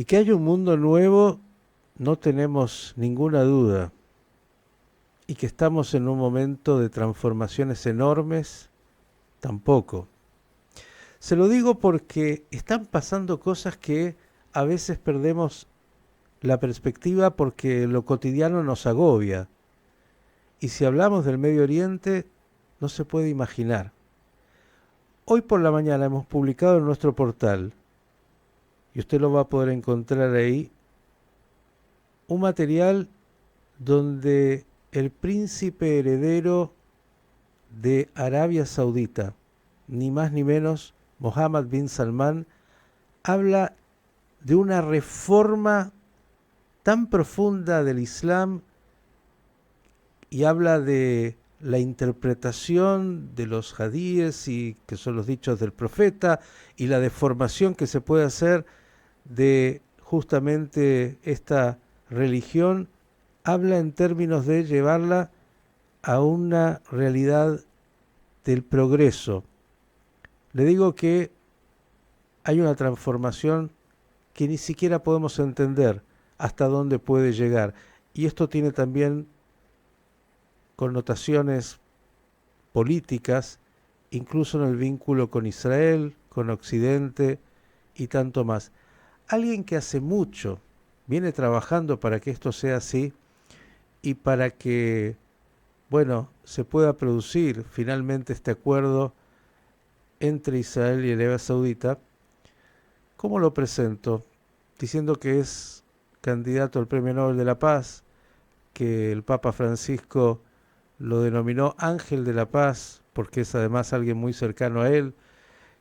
Y que hay un mundo nuevo, no tenemos ninguna duda. Y que estamos en un momento de transformaciones enormes, tampoco. Se lo digo porque están pasando cosas que a veces perdemos la perspectiva porque lo cotidiano nos agobia. Y si hablamos del Medio Oriente, no se puede imaginar. Hoy por la mañana hemos publicado en nuestro portal, y usted lo va a poder encontrar ahí, un material donde el príncipe heredero de Arabia Saudita, ni más ni menos, Mohammed bin Salman, habla de una reforma tan profunda del Islam y habla de la interpretación de los hadíes, y que son los dichos del profeta, y la deformación que se puede hacer de justamente esta religión. Habla en términos de llevarla a una realidad del progreso. Le digo que hay una transformación que ni siquiera podemos entender hasta dónde puede llegar. Y esto tiene también connotaciones políticas, incluso en el vínculo con Israel, con Occidente y tanto más. Alguien que hace mucho viene trabajando para que esto sea así y para que, bueno, se pueda producir finalmente este acuerdo entre Israel y Arabia Saudita. ¿Cómo lo presento? Diciendo que es candidato al Premio Nobel de la Paz, que el Papa Francisco lo denominó Ángel de la Paz, porque es además alguien muy cercano a él,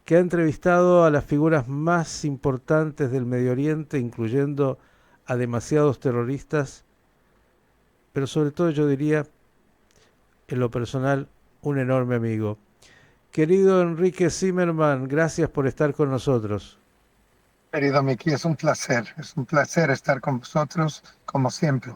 que ha entrevistado a las figuras más importantes del Medio Oriente, incluyendo a demasiados terroristas, pero sobre todo yo diría, en lo personal, un enorme amigo. Querido Enrique Zimmerman, gracias por estar con nosotros. Querido Miki, es un placer estar con vosotros como siempre.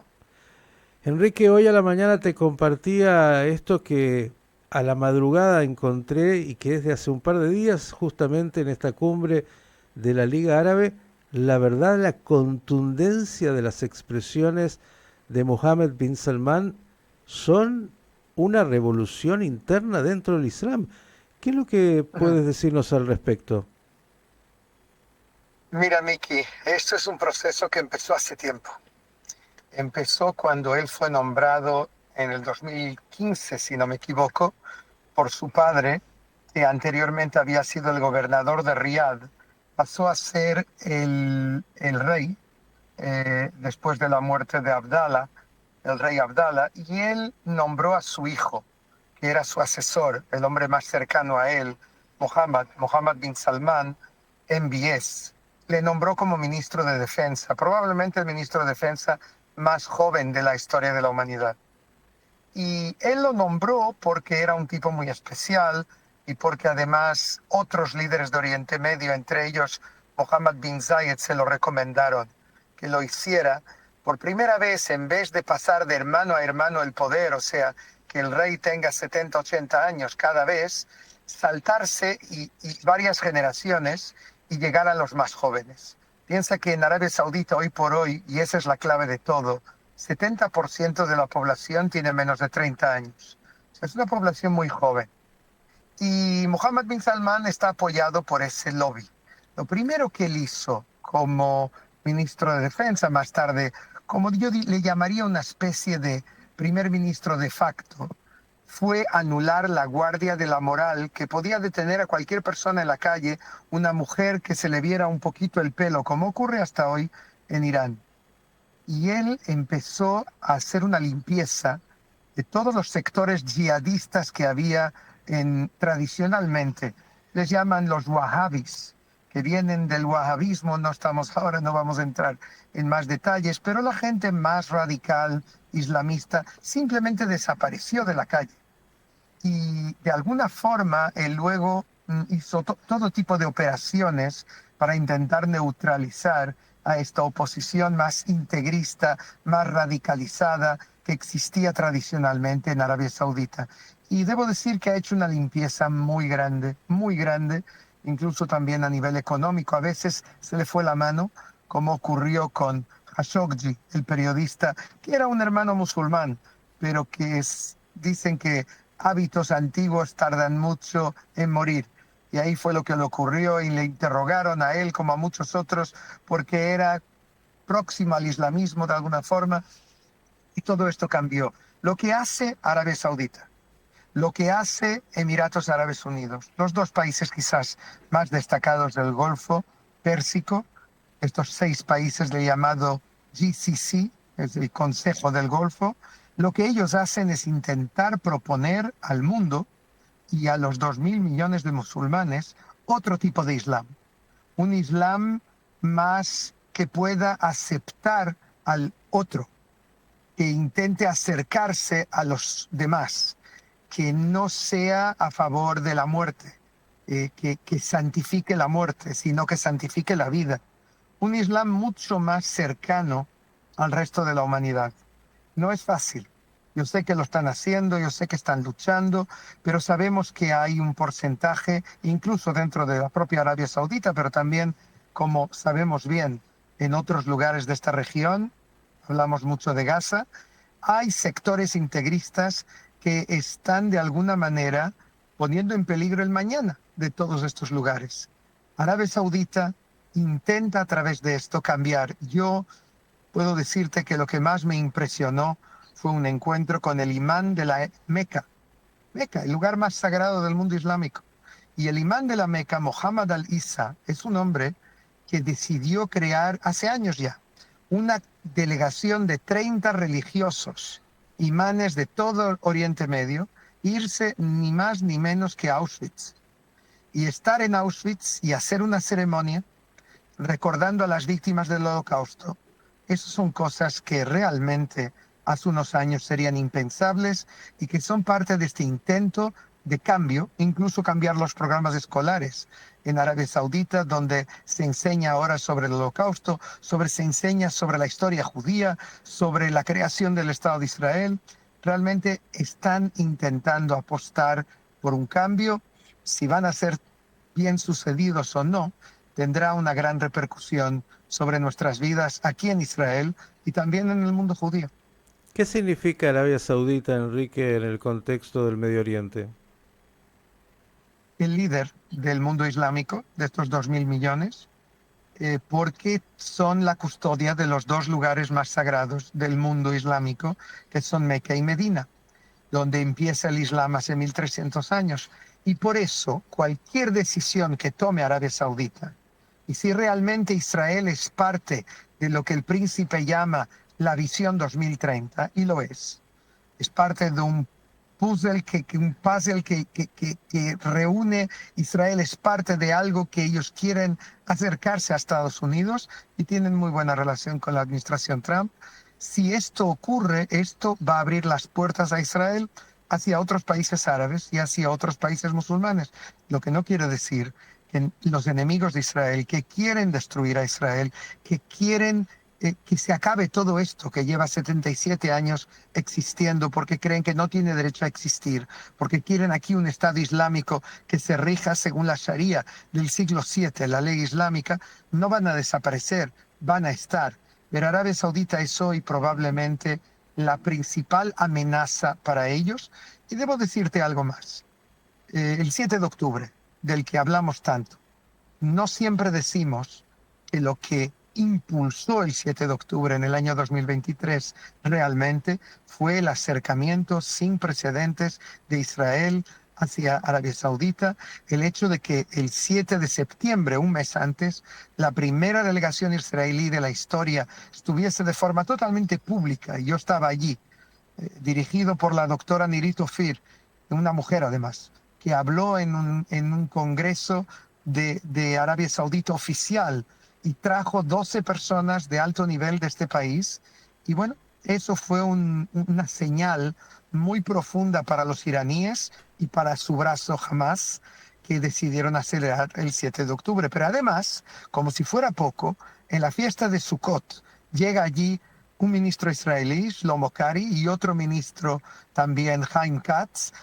Enrique, hoy a la mañana te compartía esto que a la madrugada encontré y que es de hace un par de días, justamente en esta cumbre de la Liga Árabe. La verdad, la contundencia de las expresiones de Mohammed bin Salman son una revolución interna dentro del Islam. ¿Qué es lo que Ujú. puedes decirnos al respecto? Mira, Miki, esto es un proceso que empezó hace tiempo. Empezó cuando él fue nombrado en el 2015, si no me equivoco, por su padre, que anteriormente había sido el gobernador de Riad. Pasó a ser el rey después de la muerte de Abdallah, el rey Abdallah, y él nombró a su hijo, que era su asesor, el hombre más cercano a él, Mohammed bin Salman, MBS. Le nombró como ministro de Defensa, probablemente el ministro de Defensa más joven de la historia de la humanidad. Y él lo nombró porque era un tipo muy especial y porque además otros líderes de Oriente Medio, entre ellos Mohammed bin Zayed, se lo recomendaron que lo hiciera. Por primera vez, en vez de pasar de hermano a hermano el poder, o sea, que el rey tenga 70, 80 años cada vez, saltarse y varias generaciones y llegar a los más jóvenes. Piensa que en Arabia Saudita hoy por hoy, y esa es la clave de todo, 70% de la población tiene menos de 30 años. O sea, es una población muy joven. Y Mohammed bin Salman está apoyado por ese lobby. Lo primero que él hizo como ministro de Defensa, más tarde, como yo le llamaría una especie de primer ministro de facto, fue anular la guardia de la moral que podía detener a cualquier persona en la calle, una mujer que se le viera un poquito el pelo, como ocurre hasta hoy en Irán. Y él empezó a hacer una limpieza de todos los sectores yihadistas que había tradicionalmente. Les llaman los wahhabis, que vienen del wahhabismo. No estamos ahora, no vamos a entrar en más detalles, pero la gente más radical islamista simplemente desapareció de la calle. Y de alguna forma él luego hizo todo tipo de operaciones para intentar neutralizar a esta oposición más integrista, más radicalizada que existía tradicionalmente en Arabia Saudita. Y debo decir que ha hecho una limpieza muy grande, incluso también a nivel económico. A veces se le fue la mano como ocurrió con Khashoggi, el periodista, que era un hermano musulmán, pero que dicen que hábitos antiguos tardan mucho en morir. Y ahí fue lo que le ocurrió y le interrogaron a él como a muchos otros porque era próximo al islamismo de alguna forma y todo esto cambió. Lo que hace Arabia Saudita, lo que hace Emiratos Árabes Unidos, los dos países quizás más destacados del Golfo Pérsico, estos 6 países del llamado GCC, es el Consejo del Golfo, lo que ellos hacen es intentar proponer al mundo y a los 2.000 millones de musulmanes otro tipo de Islam. Un Islam más que pueda aceptar al otro, que intente acercarse a los demás, que no sea a favor de la muerte, que santifique la muerte, sino que santifique la vida. Un Islam mucho más cercano al resto de la humanidad. No es fácil. Yo sé que lo están haciendo, yo sé que están luchando, pero sabemos que hay un porcentaje, incluso dentro de la propia Arabia Saudita, pero también, como sabemos bien, en otros lugares de esta región, hablamos mucho de Gaza, hay sectores integristas que están de alguna manera poniendo en peligro el mañana de todos estos lugares. Arabia Saudita intenta a través de esto cambiar. Yo puedo decirte que lo que más me impresionó fue un encuentro con el imán de la Meca, el lugar más sagrado del mundo islámico. Y el imán de la Meca, Mohammed al-Isa, es un hombre que decidió crear hace años ya una delegación de 30 religiosos, imanes de todo Oriente Medio, irse ni más ni menos que a Auschwitz. Y estar en Auschwitz y hacer una ceremonia recordando a las víctimas del Holocausto. Esas son cosas que realmente hace unos años serían impensables y que son parte de este intento de cambio, incluso cambiar los programas escolares en Arabia Saudita, donde se enseña ahora sobre el Holocausto, se enseña sobre la historia judía, sobre la creación del Estado de Israel. Realmente están intentando apostar por un cambio. Si van a ser bien sucedidos o no, tendrá una gran repercusión sobre nuestras vidas aquí en Israel y también en el mundo judío. ¿Qué significa Arabia Saudita, Enrique, en el contexto del Medio Oriente? El líder del mundo islámico, de estos 2.000 millones, porque son la custodia de los 2 lugares más sagrados del mundo islámico, que son Meca y Medina, donde empieza el Islam hace 1.300 años. Y por eso, cualquier decisión que tome Arabia Saudita, y si realmente Israel es parte de lo que el príncipe llama la visión 2030, y lo es parte de un puzzle que reúne Israel, es parte de algo que ellos quieren acercarse a Estados Unidos y tienen muy buena relación con la administración Trump. Si esto ocurre, esto va a abrir las puertas a Israel hacia otros países árabes y hacia otros países musulmanes. Lo que no quiere decir que los enemigos de Israel, que quieren destruir a Israel, que quieren que se acabe todo esto que lleva 77 años existiendo porque creen que no tiene derecho a existir, porque quieren aquí un Estado islámico que se rija según la Sharia del siglo VII, la ley islámica, no van a desaparecer, van a estar. Pero Arabia Saudita es hoy probablemente la principal amenaza para ellos. Y debo decirte algo más. El 7 de octubre, del que hablamos tanto, no siempre decimos que lo que impulsó el 7 de octubre en el año 2023 realmente fue el acercamiento sin precedentes de Israel hacia Arabia Saudita, el hecho de que el 7 de septiembre, un mes antes, la primera delegación israelí de la historia estuviese de forma totalmente pública, y yo estaba allí, dirigido por la doctora Nirit Ofir, una mujer además, que habló en un congreso de Arabia Saudita oficial, y trajo 12 personas de alto nivel de este país. Y bueno, eso fue una señal muy profunda para los iraníes y para su brazo Hamas, que decidieron acelerar el 7 de octubre. Pero además, como si fuera poco, en la fiesta de Sukkot llega allí un ministro israelí, Shlomo Kari, y otro ministro también, Chaim Katz,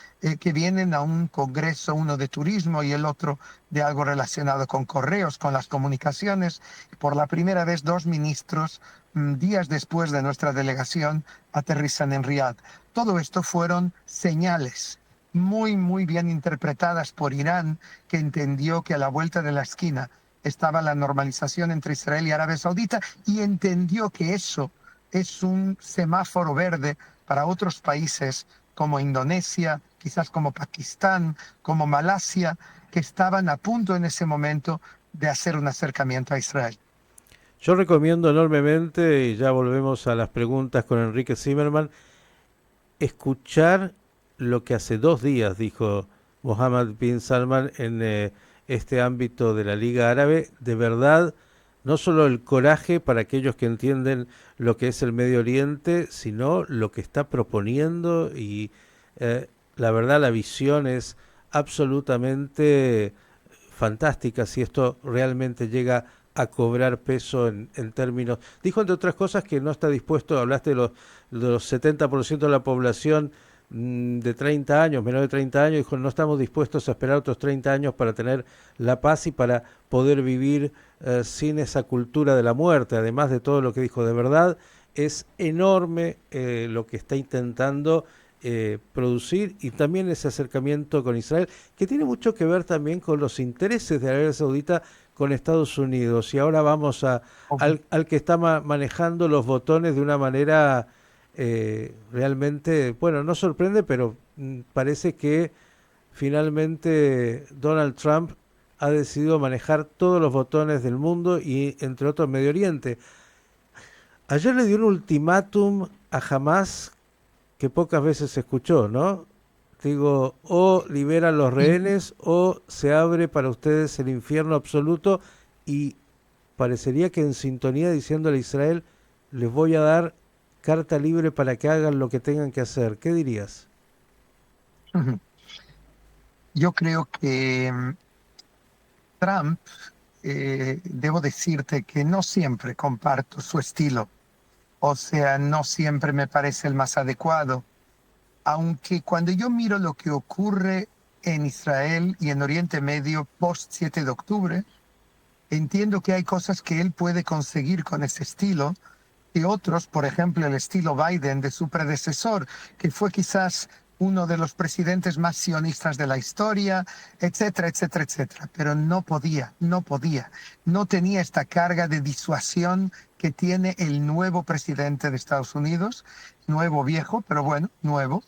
que vienen a un congreso, uno de turismo y el otro de algo relacionado con correos, con las comunicaciones. Por la primera vez, dos ministros, días después de nuestra delegación, aterrizan en Riad. Todo esto fueron señales muy, muy bien interpretadas por Irán, que entendió que a la vuelta de la esquina estaba la normalización entre Israel y Arabia Saudita y entendió que eso es un semáforo verde para otros países como Indonesia, quizás como Pakistán, como Malasia, que estaban a punto en ese momento de hacer un acercamiento a Israel. Yo recomiendo enormemente, y ya volvemos a las preguntas con Enrique Zimmerman, escuchar lo que hace 2 días dijo Mohammed bin Salman en este ámbito de la Liga Árabe. De verdad, no solo el coraje para aquellos que entienden lo que es el Medio Oriente, sino lo que está proponiendo y la verdad la visión es absolutamente fantástica si esto realmente llega a cobrar peso en términos... Dijo, entre otras cosas, que no está dispuesto, hablaste de los 70% de la población de 30 años, menor de 30 años, dijo, no estamos dispuestos a esperar otros 30 años para tener la paz y para poder vivir sin esa cultura de la muerte, además de todo lo que dijo. De verdad, es enorme lo que está intentando producir y también ese acercamiento con Israel, que tiene mucho que ver también con los intereses de Arabia Saudita con Estados Unidos. Y ahora vamos al que está manejando los botones de una manera realmente, bueno, no sorprende, pero parece que finalmente Donald Trump ha decidido manejar todos los botones del mundo y entre otros Medio Oriente. Ayer le dio un ultimátum a Hamas que pocas veces se escuchó, ¿no? Digo, o liberan los rehenes o se abre para ustedes el infierno absoluto, y parecería que en sintonía diciéndole a Israel, les voy a dar carta libre para que hagan lo que tengan que hacer. ¿Qué dirías? Yo creo que Trump, debo decirte que no siempre comparto su estilo, o sea, no siempre me parece el más adecuado, aunque cuando yo miro lo que ocurre en Israel y en Oriente Medio post 7 de octubre, entiendo que hay cosas que él puede conseguir con ese estilo y otros, por ejemplo, el estilo Biden de su predecesor, que fue quizás uno de los presidentes más sionistas de la historia, etcétera, etcétera, etcétera. Pero no podía, no tenía esta carga de disuasión que tiene el nuevo presidente de Estados Unidos, nuevo viejo, pero bueno, nuevo,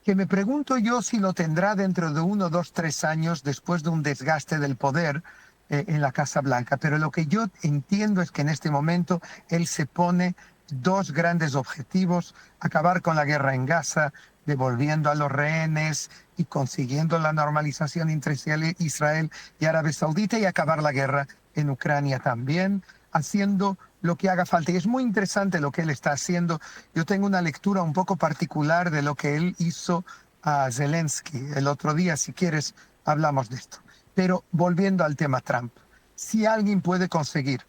que me pregunto yo si lo tendrá dentro de 1, 2, 3 años después de un desgaste del poder en la Casa Blanca. Pero lo que yo entiendo es que en este momento él se pone dos grandes objetivos: acabar con la guerra en Gaza, devolviendo a los rehenes y consiguiendo la normalización entre Israel y Arabia Saudita, y acabar la guerra en Ucrania también, haciendo lo que haga falta. Y es muy interesante lo que él está haciendo. Yo tengo una lectura un poco particular de lo que él hizo a Zelensky el otro día. Si quieres, hablamos de esto. Pero volviendo al tema Trump, si alguien puede conseguir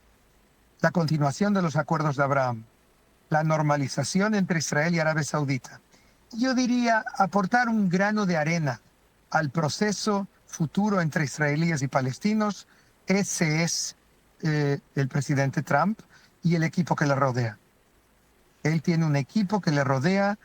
la continuación de los acuerdos de Abraham, la normalización entre Israel y Arabia Saudita, yo diría aportar un grano de arena al proceso futuro entre israelíes y palestinos, ese es el presidente Trump y el equipo que le rodea. Él tiene un equipo que le rodea,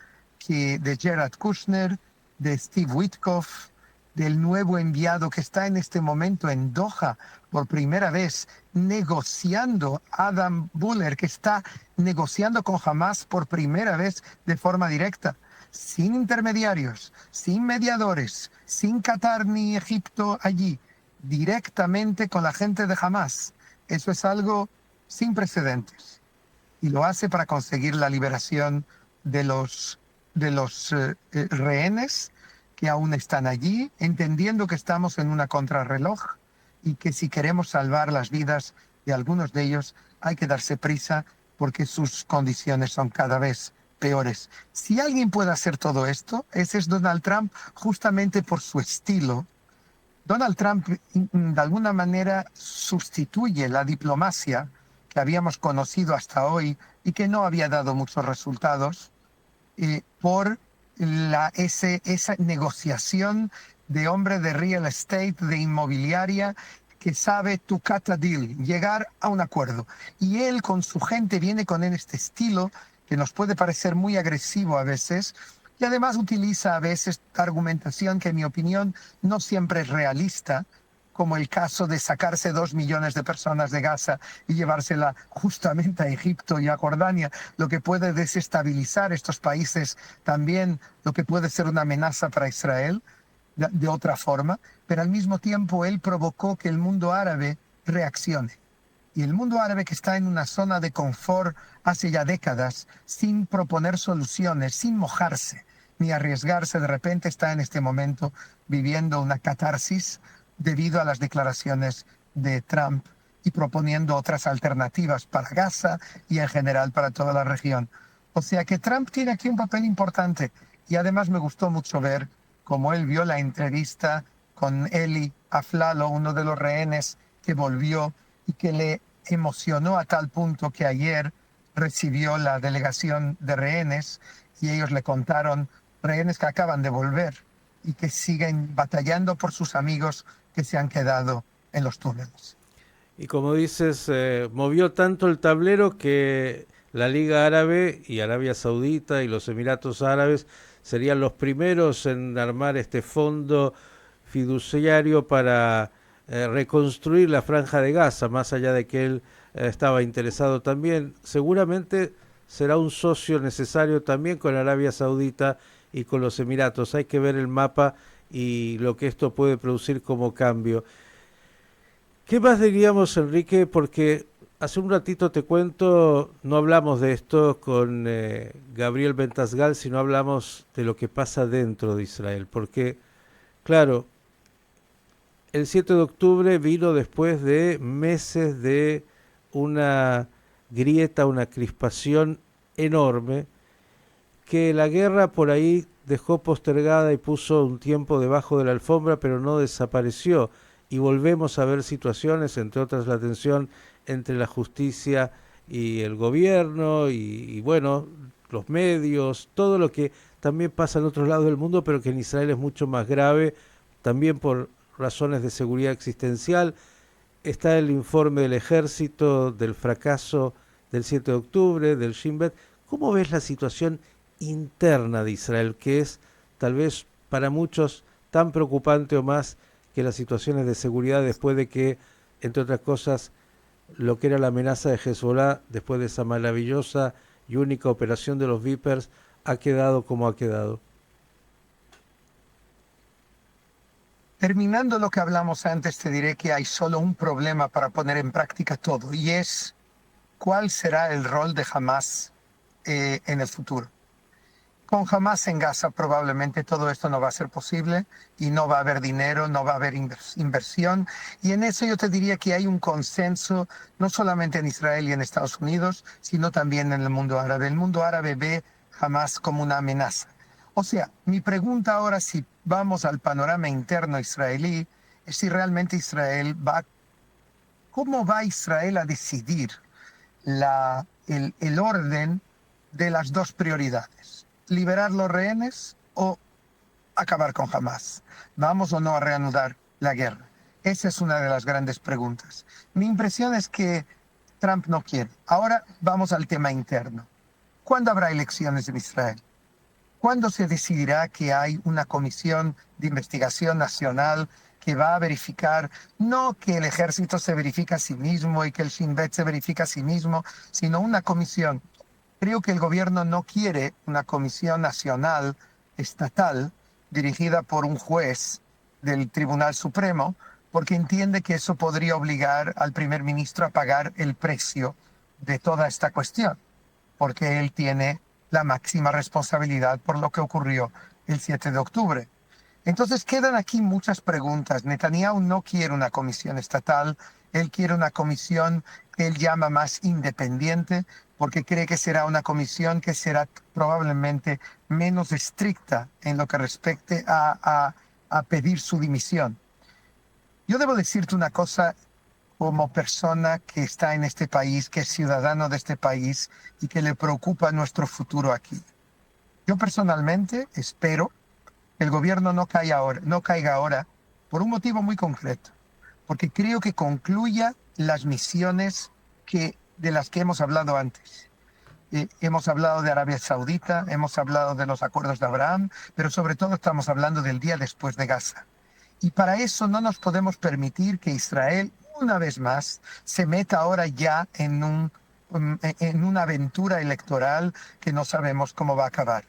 de Jared Kushner, de Steve Witkoff, del nuevo enviado que está en este momento en Doha por primera vez negociando, Adam Buller, que está negociando con Hamas por primera vez de forma directa, sin intermediarios, sin mediadores, sin Qatar ni Egipto allí, directamente con la gente de Hamas. Eso es algo sin precedentes. Y lo hace para conseguir la liberación de los rehenes que aún están allí, entendiendo que estamos en una contrarreloj y que si queremos salvar las vidas de algunos de ellos hay que darse prisa porque sus condiciones son cada vez peores. Si alguien puede hacer todo esto, ese es Donald Trump, justamente por su estilo. Donald Trump de alguna manera sustituye la diplomacia que habíamos conocido hasta hoy y que no había dado muchos resultados, por esa negociación de hombre de real estate, de inmobiliaria, que sabe to cut a deal, llegar a un acuerdo. Y él con su gente viene con este estilo que nos puede parecer muy agresivo a veces, y además utiliza a veces argumentación que en mi opinión no siempre es realista, como el caso de sacarse 2 millones de personas de Gaza y llevársela justamente a Egipto y a Jordania, lo que puede desestabilizar estos países también, lo que puede ser una amenaza para Israel de otra forma, pero al mismo tiempo él provocó que el mundo árabe reaccione. Y el mundo árabe, que está en una zona de confort hace ya décadas, sin proponer soluciones, sin mojarse ni arriesgarse, de repente está en este momento viviendo una catarsis debido a las declaraciones de Trump y proponiendo otras alternativas para Gaza y en general para toda la región. O sea que Trump tiene aquí un papel importante, y además me gustó mucho ver cómo él vio la entrevista con Eli Aflalo, uno de los rehenes que volvió, y que le emocionó a tal punto que ayer recibió la delegación de rehenes y ellos le contaron, rehenes que acaban de volver y que siguen batallando por sus amigos que se han quedado en los túneles. Y como dices, movió tanto el tablero que la Liga Árabe y Arabia Saudita y los Emiratos Árabes serían los primeros en armar este fondo fiduciario para reconstruir la Franja de Gaza, más allá de que él estaba interesado también. Seguramente será un socio necesario también con Arabia Saudita y con los Emiratos. Hay que ver el mapa y lo que esto puede producir como cambio. ¿Qué más diríamos, Enrique? Porque hace un ratito te cuento, no hablamos de esto con Gabriel Bentasgal, sino hablamos de lo que pasa dentro de Israel. Porque, claro, el 7 de octubre vino después de meses de una grieta, una crispación enorme, que la guerra por ahí dejó postergada y puso un tiempo debajo de la alfombra, pero no desapareció. Y volvemos a ver situaciones, entre otras la tensión entre la justicia y el gobierno, y bueno, los medios, todo lo que también pasa en otros lados del mundo, pero que en Israel es mucho más grave, también por razones de seguridad existencial. Está el informe del ejército del fracaso del 7 de octubre, del Shin Bet. ¿Cómo ves la situación interna de Israel, que es tal vez para muchos tan preocupante o más que las situaciones de seguridad después de que, entre otras cosas, lo que era la amenaza de Hezbollah, después de esa maravillosa y única operación de los Vipers, ha quedado como ha quedado? Terminando lo que hablamos antes, te diré que hay solo un problema para poner en práctica todo, y es cuál será el rol de Hamas en el futuro. Con Hamas en Gaza probablemente todo esto no va a ser posible y no va a haber dinero, no va a haber inversión. Y en eso yo te diría que hay un consenso, no solamente en Israel y en Estados Unidos, sino también en el mundo árabe. El mundo árabe ve Hamas como una amenaza. O sea, mi pregunta ahora, si vamos al panorama interno israelí, es si realmente ¿cómo va Israel a decidir el orden de las dos prioridades? ¿Liberar los rehenes o acabar con Hamas? ¿Vamos o no a reanudar la guerra? Esa es una de las grandes preguntas. Mi impresión es que Trump no quiere. Ahora vamos al tema interno. ¿Cuándo habrá elecciones en Israel? ¿Cuándo se decidirá que hay una comisión de investigación nacional que va a verificar, no que el ejército se verifica a sí mismo y que el Shin Bet se verifica a sí mismo, sino una comisión? Creo que el gobierno no quiere una comisión nacional estatal dirigida por un juez del Tribunal Supremo, porque entiende que eso podría obligar al primer ministro a pagar el precio de toda esta cuestión, porque él tiene la máxima responsabilidad por lo que ocurrió el 7 de octubre. Entonces quedan aquí muchas preguntas. Netanyahu no quiere una comisión estatal, él quiere una comisión que él llama más independiente, porque cree que será una comisión que será probablemente menos estricta en lo que respecte a pedir su dimisión. Yo debo decirte una cosa, como persona que está en este país, que es ciudadano de este país y que le preocupa nuestro futuro aquí. Yo personalmente espero que el gobierno no caiga ahora por un motivo muy concreto, porque creo que concluya las misiones de las que hemos hablado antes. Hemos hablado de Arabia Saudita, hemos hablado de los acuerdos de Abraham, pero sobre todo estamos hablando del día después de Gaza. Y para eso no nos podemos permitir que Israel, una vez más, se meta ahora ya en una aventura electoral que no sabemos cómo va a acabar.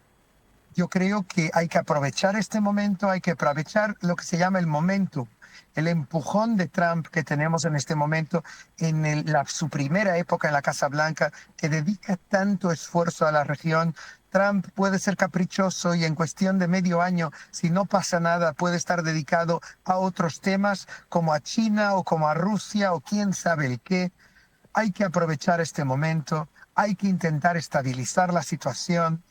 Yo creo que hay que aprovechar este momento, hay que aprovechar lo que se llama el momentum, el empujón de Trump que tenemos en este momento, en su primera época en la Casa Blanca, que dedica tanto esfuerzo a la región. Trump puede ser caprichoso y en cuestión de medio año, si no pasa nada, puede estar dedicado a otros temas como a China o como a Rusia o quién sabe el qué. Hay que aprovechar este momento, hay que intentar estabilizar la situación.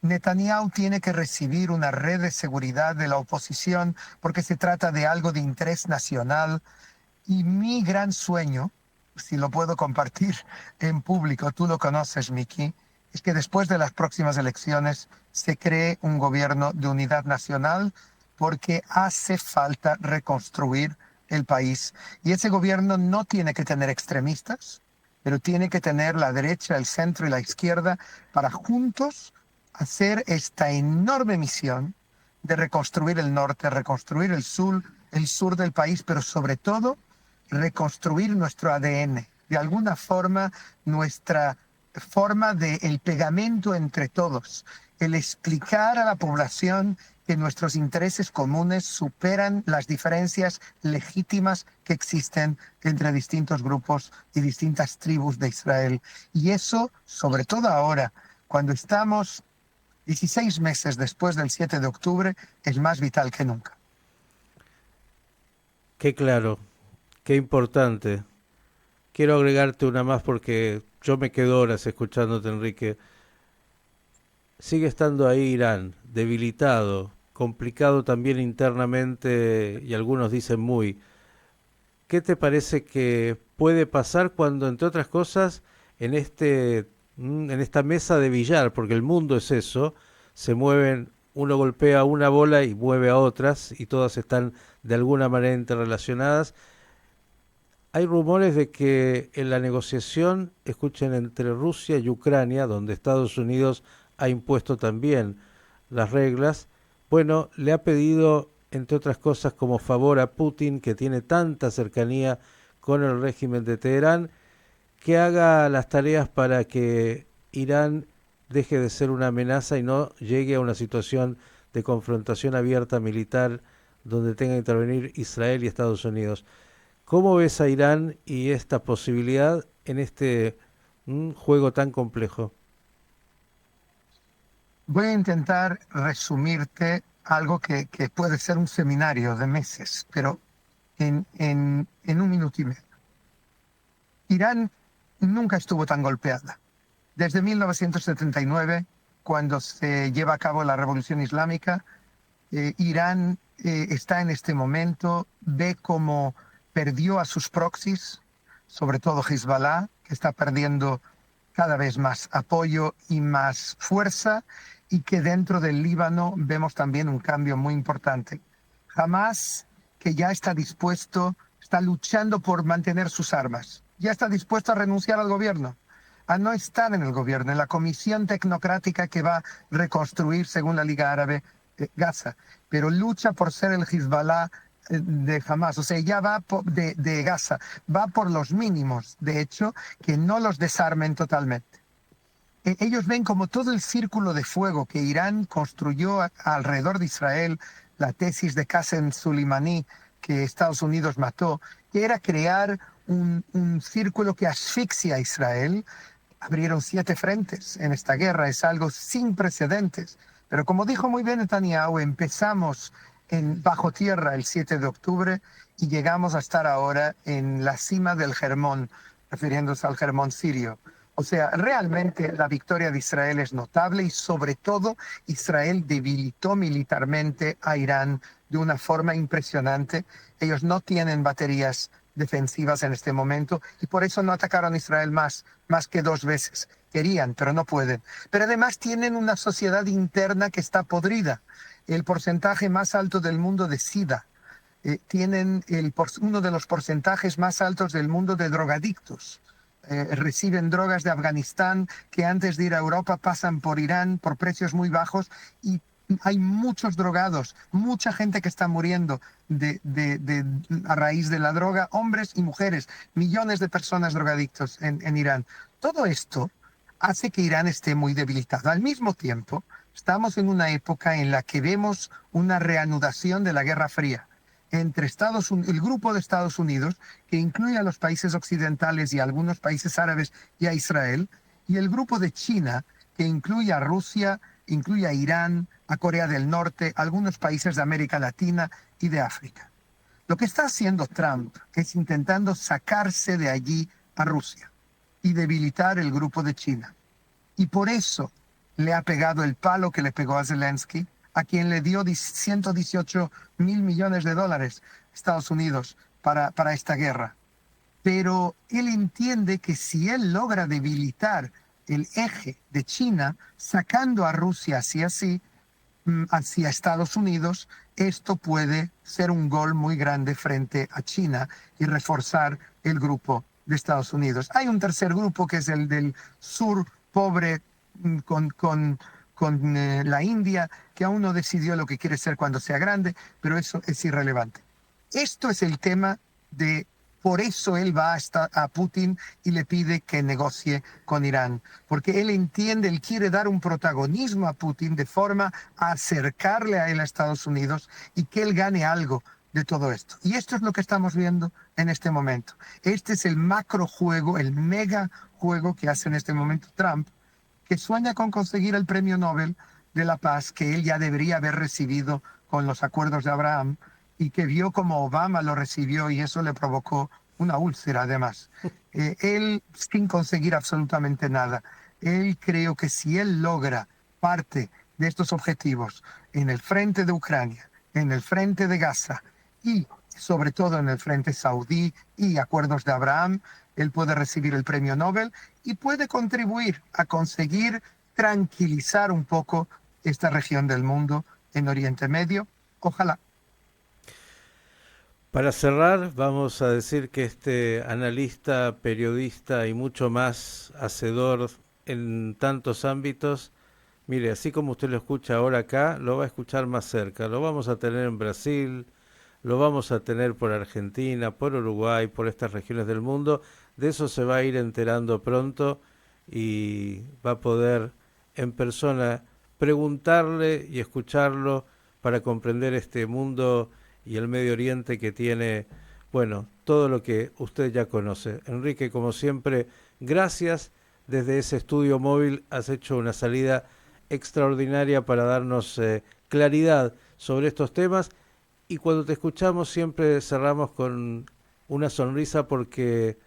Netanyahu tiene que recibir una red de seguridad de la oposición porque se trata de algo de interés nacional. Y mi gran sueño, si lo puedo compartir en público, tú lo conoces, Miki, es que después de las próximas elecciones se cree un gobierno de unidad nacional porque hace falta reconstruir el país. Y ese gobierno no tiene que tener extremistas, pero tiene que tener la derecha, el centro y la izquierda para juntos hacer esta enorme misión de reconstruir el norte, reconstruir el sur del país, pero sobre todo reconstruir nuestro ADN. De alguna forma, nuestra forma del pegamento entre todos, el explicar a la población que nuestros intereses comunes superan las diferencias legítimas que existen entre distintos grupos y distintas tribus de Israel. Y eso, sobre todo ahora, cuando estamos 16 meses después del 7 de octubre, es más vital que nunca. Qué claro, qué importante. Quiero agregarte una más porque yo me quedo horas escuchándote, Enrique. Sigue estando ahí Irán, debilitado, complicado también internamente y algunos dicen muy. ¿Qué te parece que puede pasar cuando, entre otras cosas, en esta mesa de billar, porque el mundo es eso, se mueven, uno golpea una bola y mueve a otras y todas están de alguna manera interrelacionadas? Hay rumores de que en la negociación, escuchen, entre Rusia y Ucrania, donde Estados Unidos ha impuesto también las reglas, bueno, le ha pedido, entre otras cosas, como favor a Putin, que tiene tanta cercanía con el régimen de Teherán, que haga las tareas para que Irán deje de ser una amenaza y no llegue a una situación de confrontación abierta militar donde tenga que intervenir Israel y Estados Unidos. ¿Cómo ves a Irán y esta posibilidad en este juego tan complejo? Voy a intentar resumirte algo que puede ser un seminario de meses, pero en un minuto y medio. Irán nunca estuvo tan golpeada. Desde 1979, cuando se lleva a cabo la Revolución Islámica, Irán está en este momento, ve cómo perdió a sus proxies, sobre todo Hezbollah, que está perdiendo cada vez más apoyo y más fuerza, y que dentro del Líbano vemos también un cambio muy importante. Hamas, que ya está dispuesto, está luchando por mantener sus armas, ya está dispuesto a renunciar al gobierno, a no estar en el gobierno, en la comisión tecnocrática que va a reconstruir, según la Liga Árabe, Gaza, pero lucha por ser el Hezbollah de Hamas, o sea, ya va de Gaza, va por los mínimos, de hecho, que no los desarmen totalmente. Ellos ven como todo el círculo de fuego que Irán construyó alrededor de Israel, la tesis de Qasem Soleimani, que Estados Unidos mató, que era crear un círculo que asfixia a Israel. Abrieron 7 frentes en esta guerra, es algo sin precedentes. Pero como dijo muy bien Netanyahu, empezamos bajo tierra el 7 de octubre y llegamos a estar ahora en la cima del Hermón, refiriéndose al Hermón sirio. O sea, realmente la victoria de Israel es notable y sobre todo Israel debilitó militarmente a Irán de una forma impresionante. Ellos no tienen baterías defensivas en este momento y por eso no atacaron a Israel más que 2 veces. Querían, pero no pueden. Pero además tienen una sociedad interna que está podrida. El porcentaje más alto del mundo de SIDA. Tienen uno de los porcentajes más altos del mundo de drogadictos. Reciben drogas de Afganistán que antes de ir a Europa pasan por Irán por precios muy bajos y hay muchos drogados, mucha gente que está muriendo a raíz de la droga, hombres y mujeres, millones de personas drogadictos en Irán. Todo esto hace que Irán esté muy debilitado. Al mismo tiempo, estamos en una época en la que vemos una reanudación de la Guerra Fría entre el grupo de Estados Unidos, que incluye a los países occidentales y a algunos países árabes y a Israel, y el grupo de China, que incluye a Rusia, incluye a Irán, a Corea del Norte, algunos países de América Latina y de África. Lo que está haciendo Trump es intentando sacarse de allí a Rusia y debilitar el grupo de China. Y por eso le ha pegado el palo que le pegó a Zelensky, a quien le dio 118 mil millones de dólares Estados Unidos para esta guerra. Pero él entiende que si él logra debilitar el eje de China, sacando a Rusia hacia Estados Unidos, esto puede ser un gol muy grande frente a China y reforzar el grupo de Estados Unidos. Hay un tercer grupo que es el del sur pobre con la India, que aún no decidió lo que quiere ser cuando sea grande, pero eso es irrelevante. Esto es el tema por eso él va a Putin y le pide que negocie con Irán, porque él entiende, él quiere dar un protagonismo a Putin de forma a acercarle a él a Estados Unidos y que él gane algo de todo esto. Y esto es lo que estamos viendo en este momento. Este es el macro juego, el mega juego que hace en este momento Trump, que sueña con conseguir el premio Nobel de la Paz que él ya debería haber recibido con los acuerdos de Abraham y que vio como Obama lo recibió y eso le provocó una úlcera además. Él sin conseguir absolutamente nada. Él creo que si él logra parte de estos objetivos en el frente de Ucrania, en el frente de Gaza y sobre todo en el frente saudí y acuerdos de Abraham, él puede recibir el premio Nobel y puede contribuir a conseguir tranquilizar un poco esta región del mundo en Oriente Medio. Ojalá. Para cerrar, vamos a decir que este analista, periodista y mucho más hacedor en tantos ámbitos, mire, así como usted lo escucha ahora acá, lo va a escuchar más cerca. Lo vamos a tener en Brasil, lo vamos a tener por Argentina, por Uruguay, por estas regiones del mundo. De eso se va a ir enterando pronto y va a poder en persona preguntarle y escucharlo para comprender este mundo y el Medio Oriente que tiene, bueno, todo lo que usted ya conoce. Enrique, como siempre, gracias. Desde ese estudio móvil has hecho una salida extraordinaria para darnos claridad sobre estos temas y cuando te escuchamos siempre cerramos con una sonrisa porque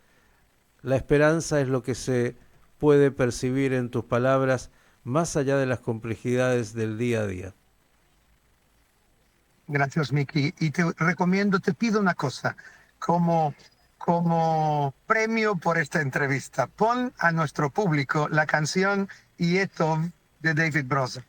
la esperanza es lo que se puede percibir en tus palabras más allá de las complejidades del día a día. Gracias, Miki. Y te pido una cosa, como premio por esta entrevista, pon a nuestro público la canción Yetov de David Broza.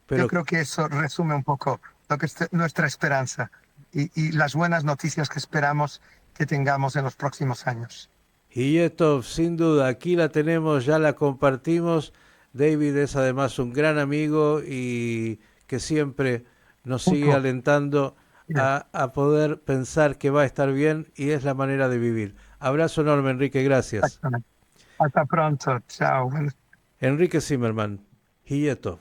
Yo creo que eso resume un poco lo que es nuestra esperanza y las buenas noticias que esperamos que tengamos en los próximos años. Yetov, sin duda, aquí la tenemos, ya la compartimos. David es además un gran amigo y que siempre nos sigue alentando a poder pensar que va a estar bien y es la manera de vivir. Abrazo enorme, Enrique, gracias. Hasta pronto, chao. Enrique Zimmerman, Yetov.